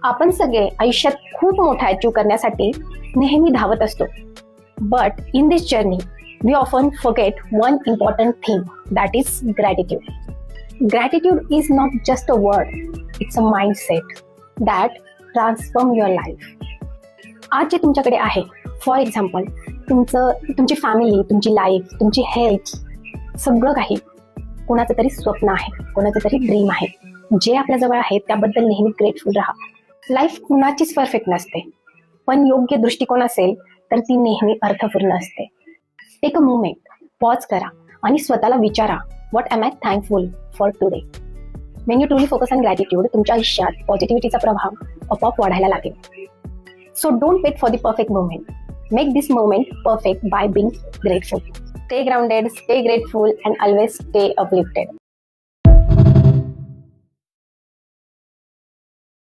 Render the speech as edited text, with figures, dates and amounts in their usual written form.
आपण सगळे आयुष्यात खूप मोठा अचीव्ह करण्यासाठी नेहमी धावत असतो. But in this journey we often forget one important thing, that is gratitude. Gratitude is not just a word, it's a mindset that transform your life. आज जे तुमच्याकडे आहे, फॉर एक्झाम्पल तुमची फॅमिली, तुमची लाईफ, तुमची हेल्थ, सगळं काही कोणाचं तरी स्वप्न आहे, कोणाचं तरी ड्रीम आहे. जे आपल्याजवळ आहे त्याबद्दल नेहमी ग्रेटफुल राहा. लाईफ कुणाचीच परफेक्ट नसते, पण योग्य दृष्टिकोन असेल तर ती नेहमी अर्थपूर्ण असते. टेक अ मोमेंट, पॉज करा आणि स्वतःला विचारा, what am I thankful for today. When you truly focus on gratitude, तुमच्या आयुष्यात पॉझिटिव्हिटीचा प्रभाव आपोआप वाढायला लागेल. So don't wait for the perfect moment. Make this moment perfect by being grateful. Stay grounded, stay grateful, and always stay uplifted.